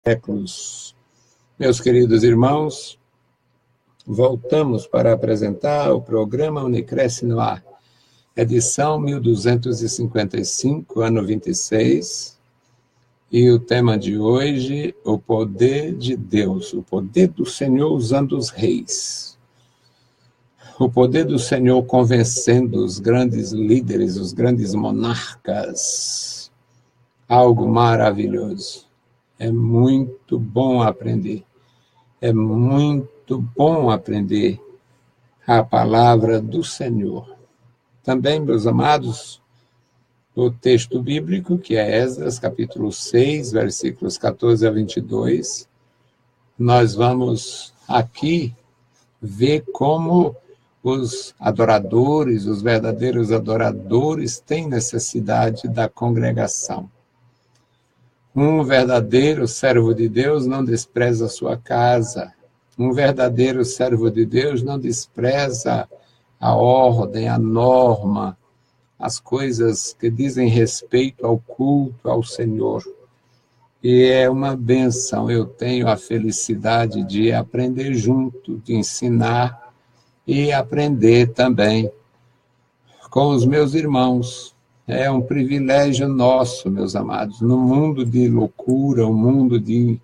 séculos. Meus queridos irmãos, voltamos para apresentar o programa Unicresce no Ar, edição 1255, ano 26, e o tema de hoje, o poder de Deus, o poder do Senhor usando os reis. O poder do Senhor convencendo os grandes líderes, os grandes monarcas. Algo maravilhoso. É muito bom aprender. É muito bom aprender a palavra do Senhor. Também, meus amados, o texto bíblico, que é Esdras, capítulo 6, versículos 14 a 22, nós vamos aqui ver como os adoradores, os verdadeiros adoradores, têm necessidade da congregação. Um verdadeiro servo de Deus não despreza a sua casa. Um verdadeiro servo de Deus não despreza a ordem, a norma, as coisas que dizem respeito ao culto ao Senhor. E é uma bênção, eu tenho a felicidade de aprender junto, de ensinar e aprender também com os meus irmãos. É um privilégio nosso, meus amados, no mundo de loucura, um mundo de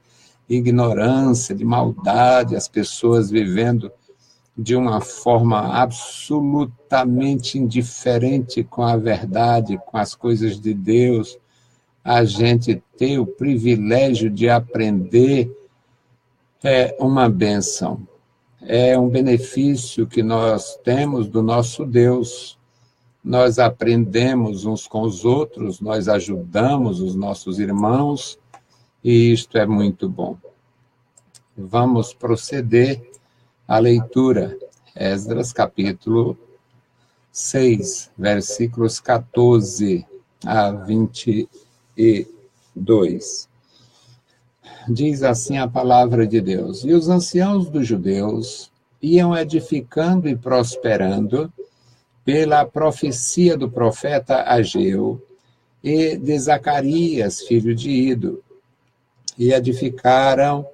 ignorância, de maldade, as pessoas vivendo de uma forma absolutamente indiferente com a verdade, com as coisas de Deus. A gente ter o privilégio de aprender é uma bênção. É um benefício que nós temos do nosso Deus. Nós aprendemos uns com os outros, nós ajudamos os nossos irmãos, e isto é muito bom. Vamos proceder à leitura. Esdras, capítulo 6, versículos 14 a 22. Diz assim a palavra de Deus: E os anciãos dos judeus iam edificando e prosperando pela profecia do profeta Ageu e de Zacarias, filho de Ido, e edificaram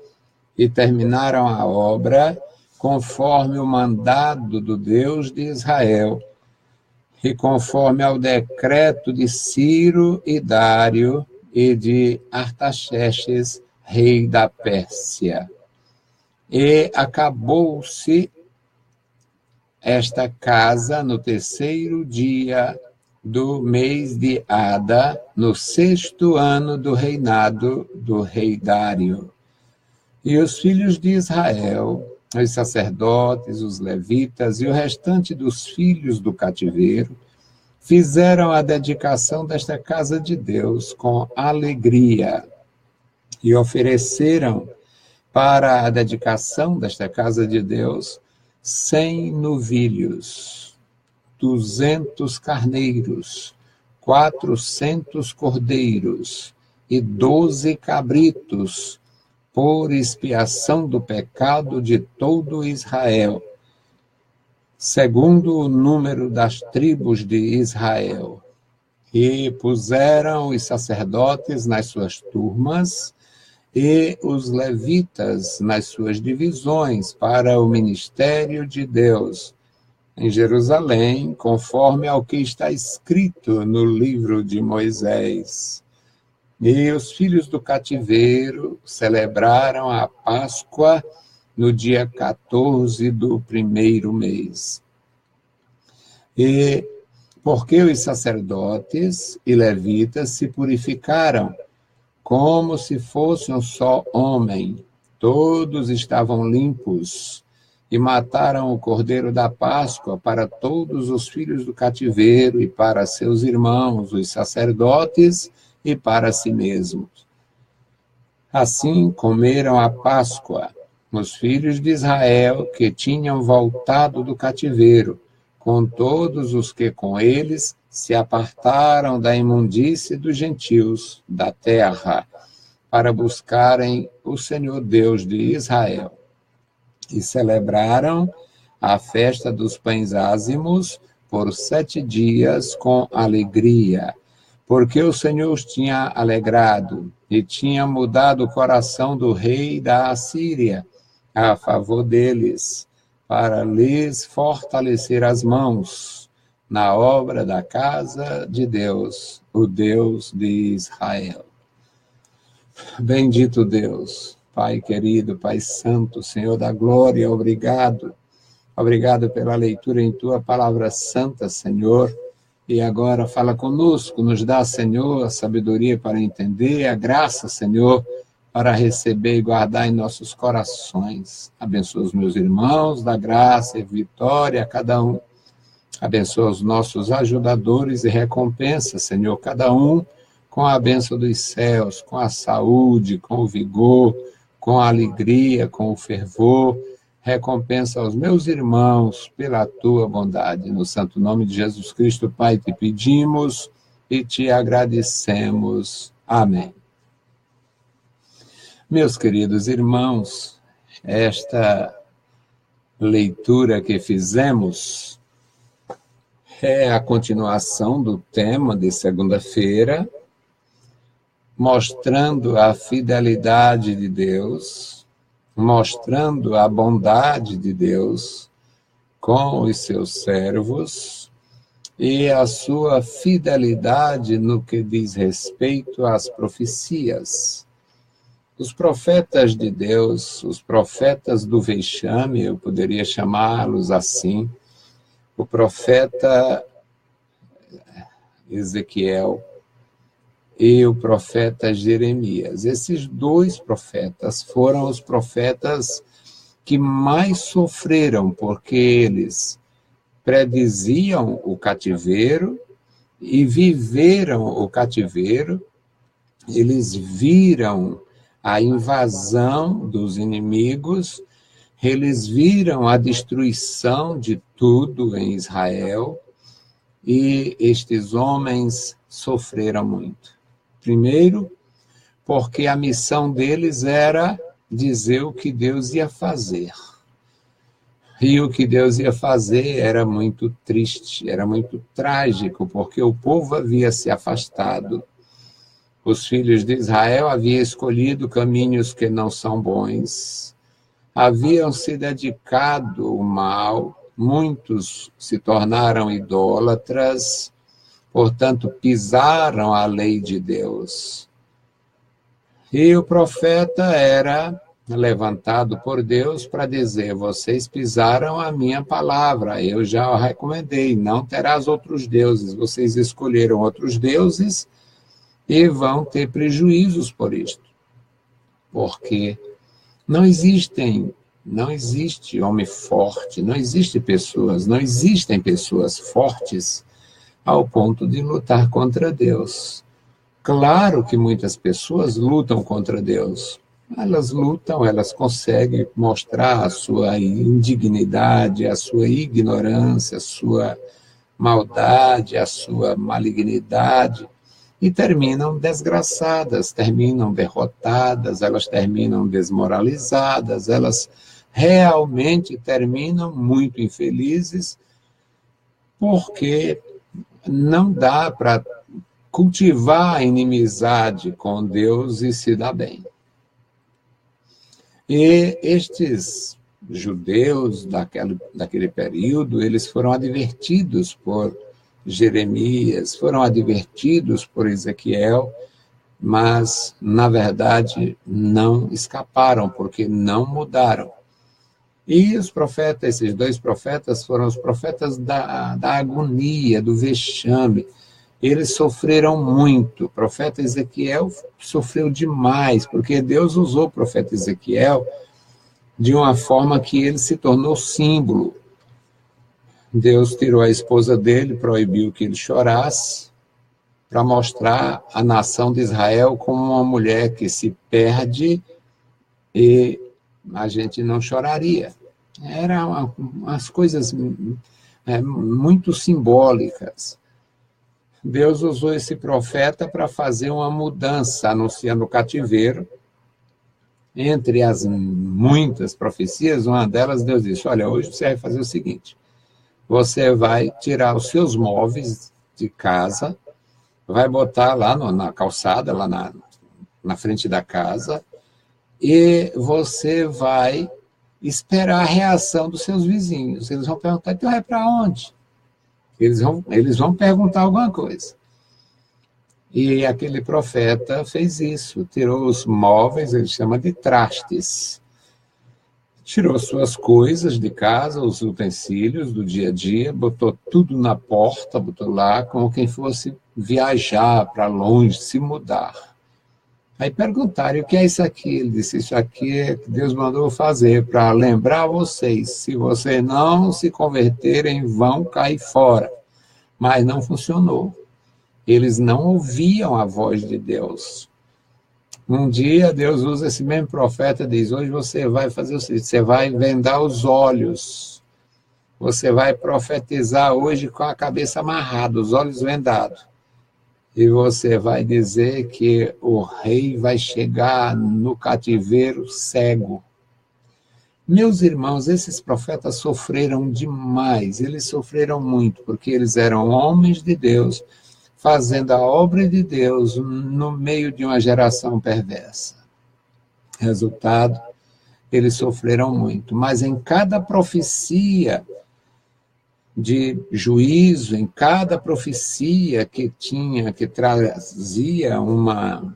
e terminaram a obra conforme o mandado do Deus de Israel e conforme ao decreto de Ciro e Dário e de Artaxerxes, rei da Pérsia. E acabou-se esta casa no terceiro dia do mês de Ada, no 6º ano do reinado do rei Dário. E os filhos de Israel, os sacerdotes, os levitas e o restante dos filhos do cativeiro, fizeram a dedicação desta casa de Deus com alegria e ofereceram para a dedicação desta casa de Deus 100 novilhos, 200 carneiros, 400 cordeiros e 12 cabritos, por expiação do pecado de todo Israel, segundo o número das tribos de Israel. E puseram os sacerdotes nas suas turmas e os levitas nas suas divisões para o ministério de Deus em Jerusalém, conforme ao que está escrito no livro de Moisés. E os filhos do cativeiro celebraram a Páscoa no dia 14 do primeiro mês. E porque os sacerdotes e levitas se purificaram como se fosse um só homem, todos estavam limpos, e mataram o cordeiro da Páscoa para todos os filhos do cativeiro e para seus irmãos, os sacerdotes, e para si mesmos. Assim comeram a Páscoa os filhos de Israel que tinham voltado do cativeiro, com todos os que com eles se apartaram da imundície dos gentios da terra, para buscarem o Senhor Deus de Israel. E celebraram a festa dos pães ázimos por 7 dias com alegria, porque o Senhor os tinha alegrado e tinha mudado o coração do rei da Assíria a favor deles, para lhes fortalecer as mãos na obra da casa de Deus, o Deus de Israel. Bendito Deus, Pai querido, Pai santo, Senhor da glória, obrigado. Obrigado pela leitura em Tua palavra santa, Senhor. E agora fala conosco, nos dá, Senhor, a sabedoria para entender, a graça, Senhor, para receber e guardar em nossos corações. Abençoa os meus irmãos, dá graça e vitória a cada um. Abençoa os nossos ajudadores e recompensa, Senhor, cada um com a bênção dos céus, com a saúde, com o vigor, com a alegria, com o fervor. Recompensa aos meus irmãos pela tua bondade. No santo nome de Jesus Cristo, Pai, te pedimos e te agradecemos. Amém. Meus queridos irmãos, esta leitura que fizemos é a continuação do tema de segunda-feira, mostrando a fidelidade de Deus, mostrando a bondade de Deus com os seus servos e a sua fidelidade no que diz respeito às profecias. Os profetas de Deus, os profetas do vexame, eu poderia chamá-los assim, o profeta Ezequiel e o profeta Jeremias. Esses dois profetas foram os profetas que mais sofreram, porque eles prediziam o cativeiro e viveram o cativeiro, eles viram a invasão dos inimigos, eles viram a destruição de tudo em Israel, e estes homens sofreram muito. Primeiro, porque a missão deles era dizer o que Deus ia fazer. E o que Deus ia fazer era muito triste, era muito trágico, porque o povo havia se afastado. Os filhos de Israel haviam escolhido caminhos que não são bons, haviam se dedicado ao mal, muitos se tornaram idólatras, portanto, pisaram a lei de Deus. E o profeta era levantado por Deus para dizer: vocês pisaram a minha palavra, eu já o recomendei, não terás outros deuses, vocês escolheram outros deuses e vão ter prejuízos por isto. Porque não existe homem forte, não existem pessoas fortes ao ponto de lutar contra Deus. Claro que muitas pessoas lutam contra Deus. Elas lutam, elas conseguem mostrar a sua indignidade, a sua ignorância, a sua maldade, a sua malignidade, e terminam desgraçadas, terminam derrotadas, elas terminam desmoralizadas, elas realmente terminam muito infelizes, porque não dá para cultivar a inimizade com Deus e se dar bem. E estes judeus daquele período, eles foram advertidos por Jeremias, foram advertidos por Ezequiel, mas, na verdade, não escaparam, porque não mudaram. E os profetas, esses dois profetas, foram os profetas da agonia, do vexame. Eles sofreram muito. O profeta Ezequiel sofreu demais, porque Deus usou o profeta Ezequiel de uma forma que ele se tornou símbolo. Deus tirou a esposa dele, proibiu que ele chorasse, para mostrar a nação de Israel como uma mulher que se perde e a gente não choraria. Eram umas coisas muito simbólicas. Deus usou esse profeta para fazer uma mudança, anunciando o cativeiro. Entre as muitas profecias, uma delas, Deus disse: olha, hoje você vai fazer o seguinte, você vai tirar os seus móveis de casa, vai botar lá na calçada, lá na frente da casa, e você vai esperar a reação dos seus vizinhos. Eles vão perguntar, tu vai para onde? Eles vão perguntar alguma coisa. E aquele profeta fez isso, tirou os móveis, ele chama de trastes, tirou suas coisas de casa, os utensílios do dia a dia, botou tudo na porta, botou lá, como quem fosse viajar para longe, se mudar. Aí perguntaram, o que é isso aqui? Ele disse, isso aqui é que Deus mandou fazer para lembrar vocês, se vocês não se converterem, vão cair fora. Mas não funcionou. Eles não ouviam a voz de Deus. Um dia, Deus usa esse mesmo profeta e diz, hoje você vai fazer o seguinte, você vai vendar os olhos, você vai profetizar hoje com a cabeça amarrada, os olhos vendados, e você vai dizer que o rei vai chegar no cativeiro cego. Meus irmãos, esses profetas sofreram demais, eles sofreram muito, porque eles eram homens de Deus, fazendo a obra de Deus no meio de uma geração perversa. Resultado, eles sofreram muito. Mas em cada profecia de juízo, em cada profecia que trazia uma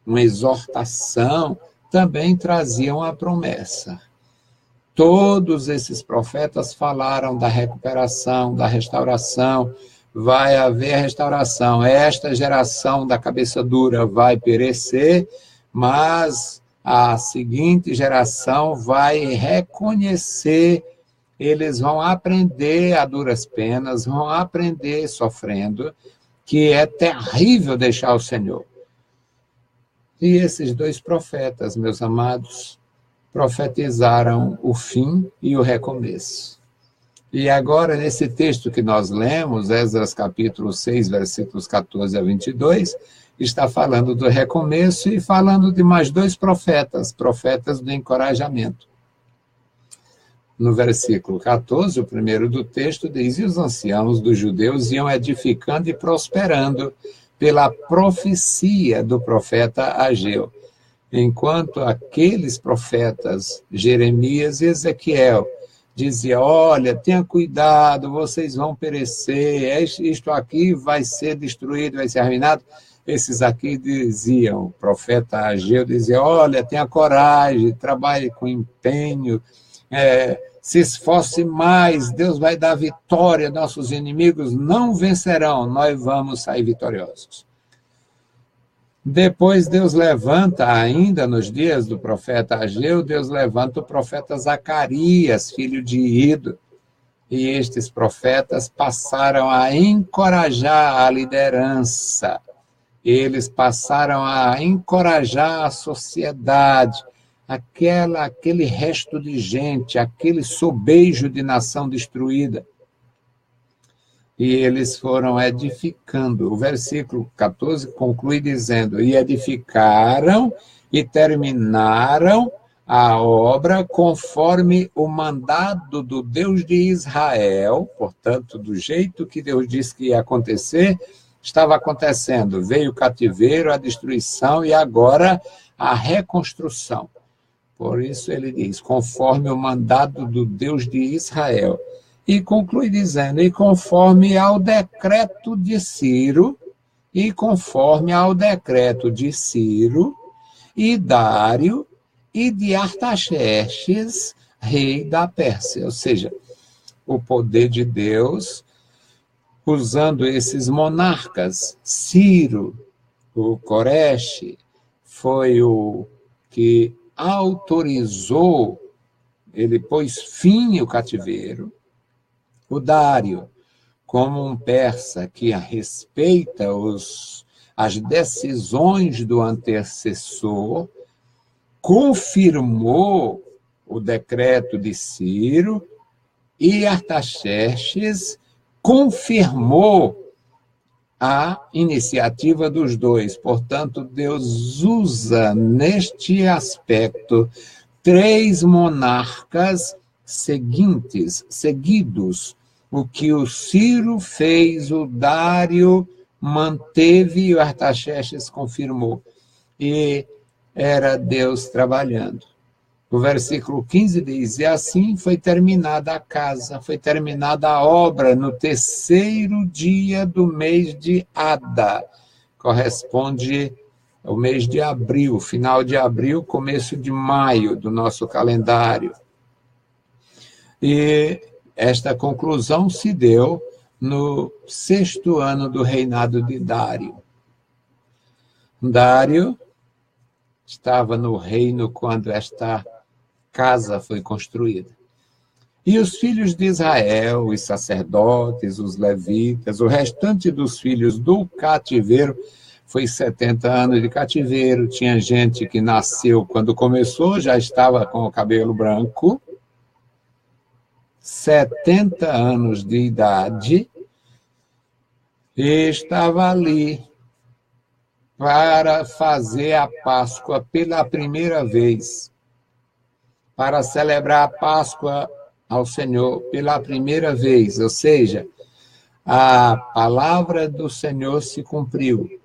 exortação, também traziam a promessa. Todos esses profetas falaram da recuperação, da restauração, vai haver restauração. Esta geração da cabeça dura vai perecer, mas a seguinte geração vai reconhecer, eles vão aprender a duras penas, vão aprender sofrendo, que é terrível deixar o Senhor. E esses dois profetas, meus amados, profetizaram o fim e o recomeço. E agora, nesse texto que nós lemos, Esdras capítulo 6, versículos 14 a 22, está falando do recomeço e falando de mais dois profetas, profetas do encorajamento. No versículo 14, o primeiro do texto, diz, e os anciãos dos judeus iam edificando e prosperando pela profecia do profeta Ageu, enquanto aqueles profetas, Jeremias e Ezequiel, dizia, olha, tenha cuidado, vocês vão perecer, isto aqui vai ser destruído, vai ser arruinado. Esses aqui diziam, o profeta Ageu dizia, olha, tenha coragem, trabalhe com empenho, se esforce mais, Deus vai dar vitória, nossos inimigos não vencerão, nós vamos sair vitoriosos. Depois Deus levanta, ainda nos dias do profeta Ageu, Deus levanta o profeta Zacarias, filho de Ido. E estes profetas passaram a encorajar a liderança. Eles passaram a encorajar a sociedade, aquele resto de gente, aquele sobejo de nação destruída. E eles foram edificando. O versículo 14 conclui dizendo, e edificaram e terminaram a obra conforme o mandado do Deus de Israel, portanto, do jeito que Deus disse que ia acontecer, estava acontecendo. Veio o cativeiro, a destruição e agora a reconstrução. Por isso ele diz, conforme o mandado do Deus de Israel. E conclui dizendo, e conforme ao decreto de Ciro, e Dário, e de Artaxerxes, rei da Pérsia. Ou seja, o poder de Deus, usando esses monarcas. Ciro, o Corexe, foi o que autorizou, ele pôs fim ao cativeiro. O Dário, como um persa que respeita as decisões do antecessor, confirmou o decreto de Ciro e Artaxerxes confirmou a iniciativa dos dois. Portanto, Deus usa neste aspecto 3 monarcas seguidos, o que o Ciro fez, o Dário manteve e o Artaxerxes confirmou. E era Deus trabalhando. O versículo 15 diz: e assim foi terminada a casa, foi terminada a obra no terceiro dia do mês de Ada. Corresponde ao mês de abril, final de abril, começo de maio do nosso calendário. E esta conclusão se deu no 6º ano do reinado de Dário. Dário estava no reino quando esta casa foi construída. E os filhos de Israel, os sacerdotes, os levitas, o restante dos filhos do cativeiro, foi 70 anos de cativeiro. Tinha gente que nasceu quando começou, já estava com o cabelo branco, 70 anos de idade, e estava ali para fazer a Páscoa pela primeira vez, para celebrar a Páscoa ao Senhor pela primeira vez, ou seja, a palavra do Senhor se cumpriu.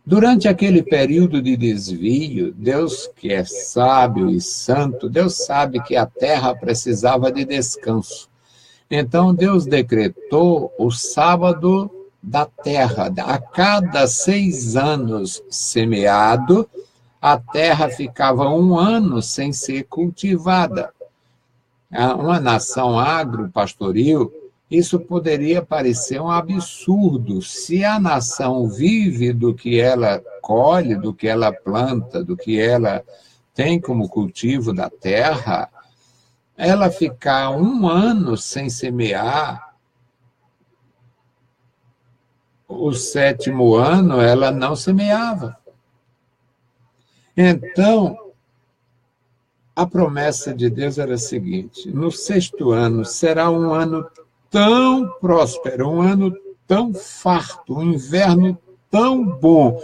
Durante aquele período de desvio, Deus, que é sábio e santo, Deus sabe que a terra precisava de descanso. Então, Deus decretou o sábado da terra. A cada 6 anos semeado, a terra ficava 1 ano sem ser cultivada. Uma nação agro-pastoril, isso poderia parecer um absurdo. Se a nação vive do que ela colhe, do que ela planta, do que ela tem como cultivo da terra, ela ficar 1 ano sem semear, o 7º ano ela não semeava. Então, a promessa de Deus era a seguinte: no 6º ano será um ano tão próspero, um ano tão farto, um inverno tão bom,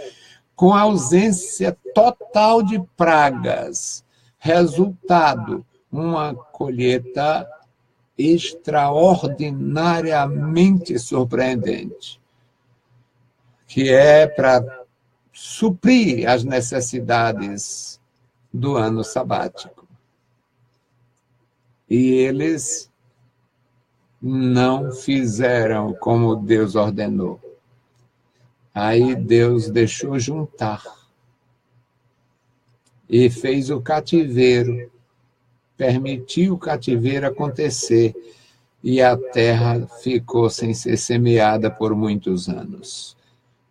com ausência total de pragas. Resultado, uma colheita extraordinariamente surpreendente, que é para suprir as necessidades do ano sabático. E eles não fizeram como Deus ordenou. Aí Deus deixou juntar e fez o cativeiro, permitiu o cativeiro acontecer, e a terra ficou sem ser semeada por muitos anos.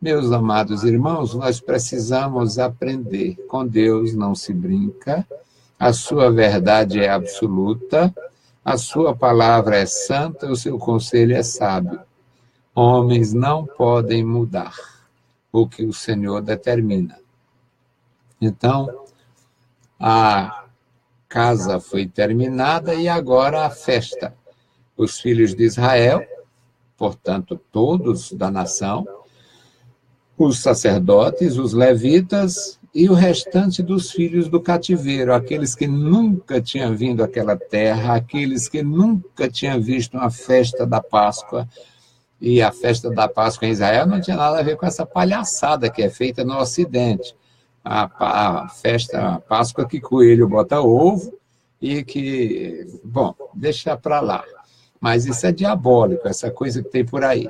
Meus amados irmãos, nós precisamos aprender. Com Deus não se brinca, a sua verdade é absoluta, a sua palavra é santa, o seu conselho é sábio. Homens não podem mudar o que o Senhor determina. Então, a casa foi terminada e agora a festa. Os filhos de Israel, portanto, todos da nação, os sacerdotes, os levitas e o restante dos filhos do cativeiro, aqueles que nunca tinham vindo àquela terra, aqueles que nunca tinham visto uma festa da Páscoa. E a festa da Páscoa em Israel não tinha nada a ver com essa palhaçada que é feita no Ocidente. A festa, a Páscoa que coelho bota ovo e que, bom, deixa para lá. Mas isso é diabólico, essa coisa que tem por aí.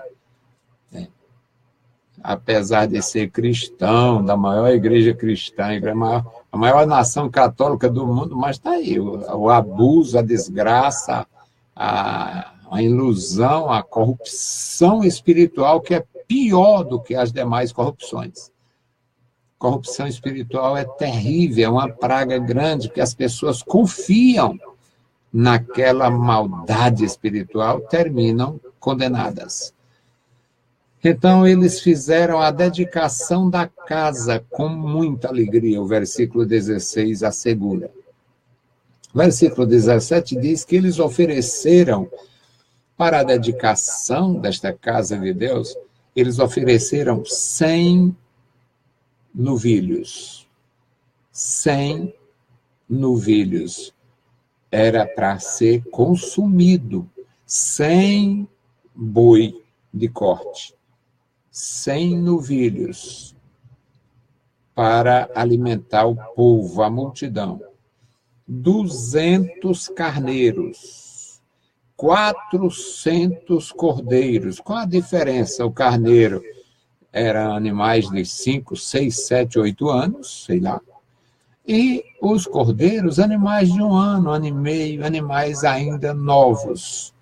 Apesar de ser cristão, da maior igreja cristã, a maior nação católica do mundo, mas está aí, o abuso, a desgraça, a ilusão, a corrupção espiritual, que é pior do que as demais corrupções. Corrupção espiritual é terrível, é uma praga grande, porque as pessoas confiam naquela maldade espiritual, terminam condenadas. Então, eles fizeram a dedicação da casa com muita alegria, o versículo 16 assegura. O versículo 17 diz que eles ofereceram, para a dedicação desta casa de Deus, eles ofereceram 100 novilhos. 100 novilhos. Era para ser consumido. 100 boi de corte. 100 novilhos para alimentar o povo, a multidão, 200 carneiros, 400 cordeiros. Qual a diferença? O carneiro era animais de 5, 6, 7, 8 anos, sei lá. E os cordeiros, animais de 1 ano, 1 ano e meio, animais ainda novos.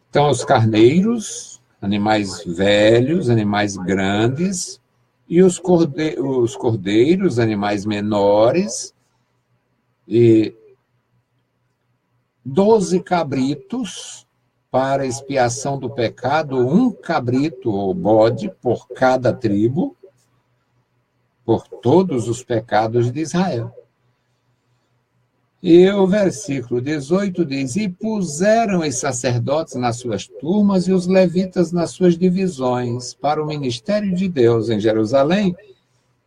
Então, os carneiros, animais velhos, animais grandes, e os cordeiros, animais menores, e 12 cabritos para expiação do pecado, 1 cabrito ou bode por cada tribo, por todos os pecados de Israel. E o versículo 18 diz: E puseram os sacerdotes nas suas turmas e os levitas nas suas divisões para o ministério de Deus em Jerusalém,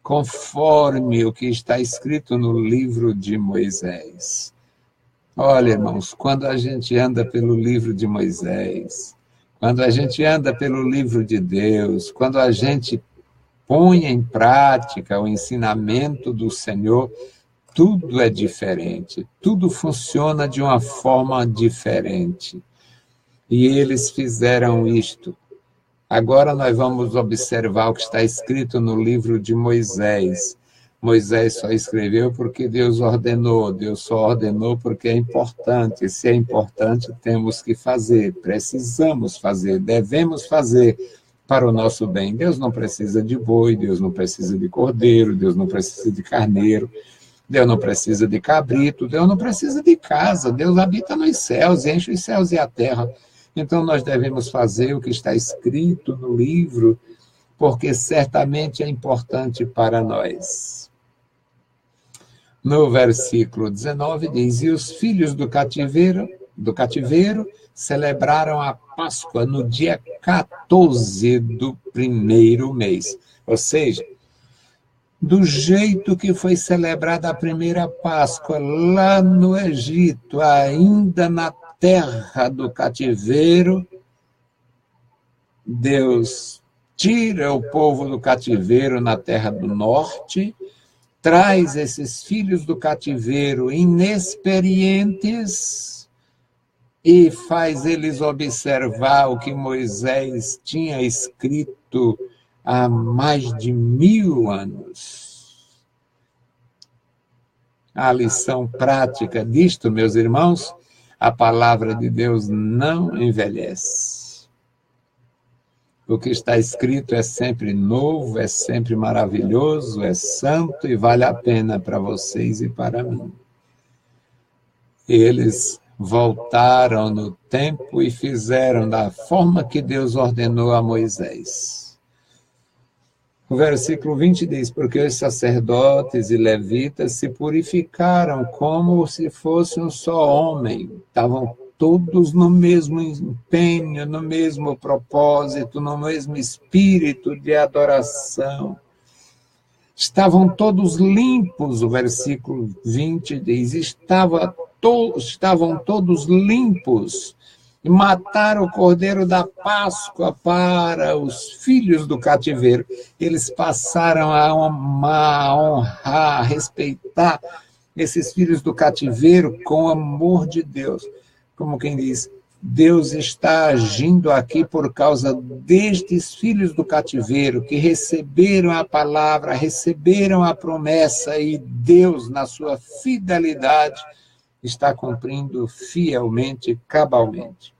conforme o que está escrito no livro de Moisés. Olha, irmãos, quando a gente anda pelo livro de Moisés, quando a gente anda pelo livro de Deus, quando a gente põe em prática o ensinamento do Senhor, tudo é diferente, tudo funciona de uma forma diferente. E eles fizeram isto. Agora nós vamos observar o que está escrito no livro de Moisés. Moisés só escreveu porque Deus ordenou, Deus só ordenou porque é importante. Se é importante, temos que fazer, precisamos fazer, devemos fazer para o nosso bem. Deus não precisa de boi, Deus não precisa de cordeiro, Deus não precisa de carneiro, Deus não precisa de cabrito, Deus não precisa de casa, Deus habita nos céus, enche os céus e a terra. Então nós devemos fazer o que está escrito no livro, porque certamente é importante para nós. No versículo 19 diz: E os filhos do cativeiro celebraram a Páscoa no dia 14 do primeiro mês. Ou seja, do jeito que foi celebrada a primeira Páscoa lá no Egito, ainda na terra do cativeiro, Deus tira o povo do cativeiro na terra do norte, traz esses filhos do cativeiro inexperientes e faz eles observar o que Moisés tinha escrito há mais de 1000 anos. A lição prática disto, meus irmãos, a palavra de Deus não envelhece. O que está escrito é sempre novo, é sempre maravilhoso, é santo e vale a pena para vocês e para mim. Eles voltaram no tempo e fizeram da forma que Deus ordenou a Moisés. O versículo 20 diz: Porque os sacerdotes e levitas se purificaram como se fosse um só homem. Estavam todos no mesmo empenho, no mesmo propósito, no mesmo espírito de adoração. Estavam todos limpos, o versículo 20 diz, estavam todos limpos, e mataram o cordeiro da Páscoa para os filhos do cativeiro. Eles passaram a amar, a honrar, a respeitar esses filhos do cativeiro com o amor de Deus. Como quem diz, Deus está agindo aqui por causa destes filhos do cativeiro que receberam a palavra, receberam a promessa, e Deus, na sua fidelidade, está cumprindo fielmente, cabalmente.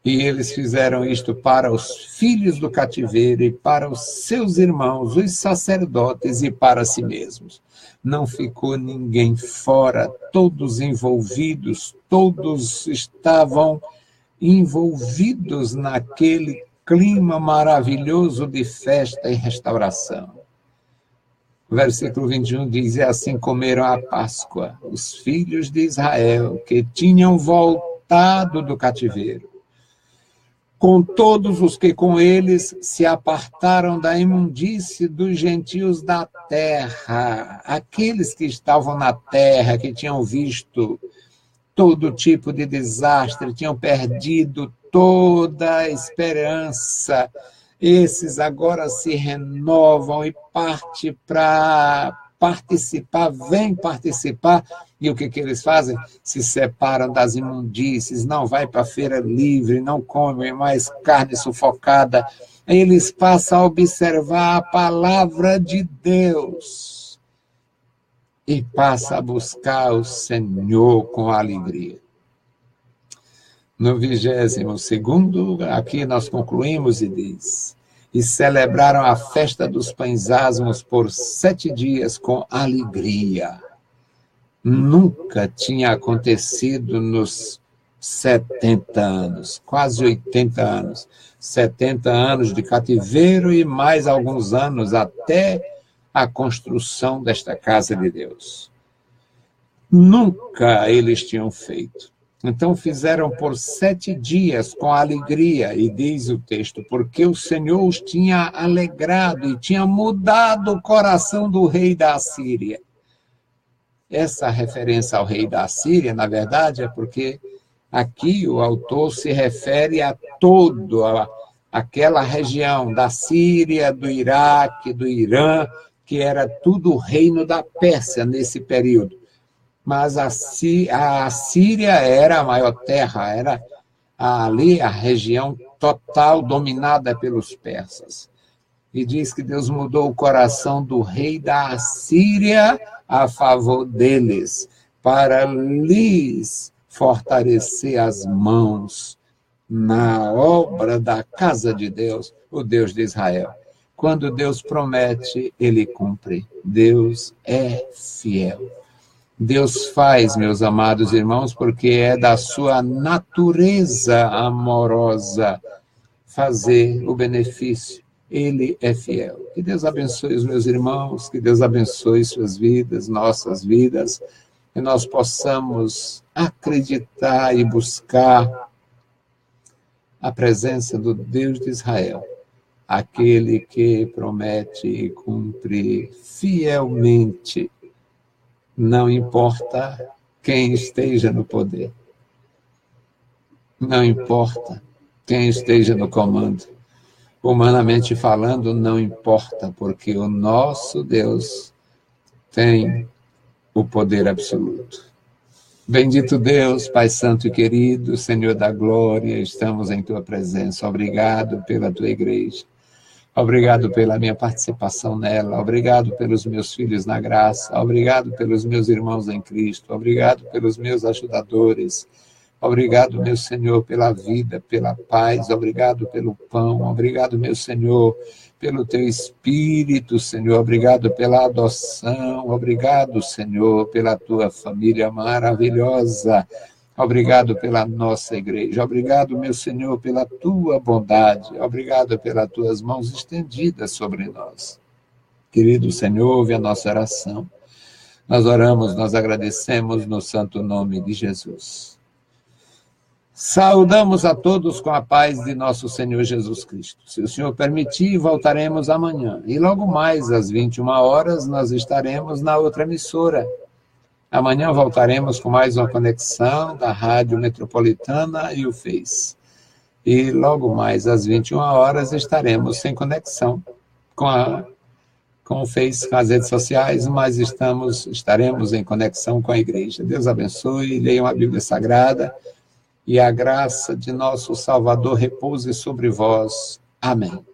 E eles fizeram isto para os filhos do cativeiro e para os seus irmãos, os sacerdotes, e para si mesmos. Não ficou ninguém fora, todos envolvidos, todos estavam envolvidos naquele clima maravilhoso de festa e restauração. O versículo 21 diz: E assim comeram a Páscoa os filhos de Israel, que tinham voltado do cativeiro, com todos os que com eles se apartaram da imundície dos gentios da terra. Aqueles que estavam na terra, que tinham visto todo tipo de desastre, tinham perdido toda a esperança. Esses agora se renovam e partem para participar, vêm participar, e o que eles fazem? Se separam das imundícies, não vai para a feira livre, não comem mais carne sufocada. Eles passam a observar a palavra de Deus e passam a buscar o Senhor com alegria. No 22º, aqui nós concluímos e diz: e celebraram a festa dos pães asmos por 7 dias com alegria. Nunca tinha acontecido nos 70 anos, quase 80 anos. 70 anos de cativeiro e mais alguns anos até a construção desta casa de Deus. Nunca eles tinham feito. Então fizeram por 7 dias com alegria, e diz o texto, porque o Senhor os tinha alegrado e tinha mudado o coração do rei da Assíria. Essa referência ao rei da Assíria, na verdade, é porque aqui o autor se refere a toda aquela região da Síria, do Iraque, do Irã, que era tudo o reino da Pérsia nesse período. Mas a Síria era a maior terra, era ali a região total dominada pelos persas. E diz que Deus mudou o coração do rei da Assíria a favor deles, para lhes fortalecer as mãos na obra da casa de Deus, o Deus de Israel. Quando Deus promete, ele cumpre. Deus é fiel. Deus faz, meus amados irmãos, porque é da sua natureza amorosa fazer o benefício. Ele é fiel. Que Deus abençoe os meus irmãos, que Deus abençoe suas vidas, nossas vidas, que nós possamos acreditar e buscar a presença do Deus de Israel, aquele que promete e cumpre fielmente. Não importa quem esteja no poder. Não importa quem esteja no comando. Humanamente falando, não importa, porque o nosso Deus tem o poder absoluto. Bendito Deus, Pai Santo e querido, Senhor da glória, estamos em Tua presença. Obrigado pela Tua igreja. Obrigado pela minha participação nela, obrigado pelos meus filhos na graça, obrigado pelos meus irmãos em Cristo, obrigado pelos meus ajudadores, obrigado, meu Senhor, pela vida, pela paz, obrigado pelo pão, obrigado, meu Senhor, pelo Teu Espírito, Senhor, obrigado pela adoção, obrigado, Senhor, pela Tua família maravilhosa. Obrigado pela nossa igreja, obrigado, meu Senhor, pela Tua bondade, obrigado pelas Tuas mãos estendidas sobre nós. Querido Senhor, ouve a nossa oração. Nós oramos, nós agradecemos no santo nome de Jesus. Saudamos a todos com a paz de nosso Senhor Jesus Cristo. Se o Senhor permitir, voltaremos amanhã. E logo mais, às 21 horas, nós estaremos na outra emissora. Amanhã voltaremos com mais uma conexão da Rádio Metropolitana e o Face. E logo mais às 21 horas estaremos sem conexão com o Face, com as redes sociais, mas estaremos em conexão com a igreja. Deus abençoe, leiam a Bíblia Sagrada e a graça de nosso Salvador repouse sobre vós. Amém.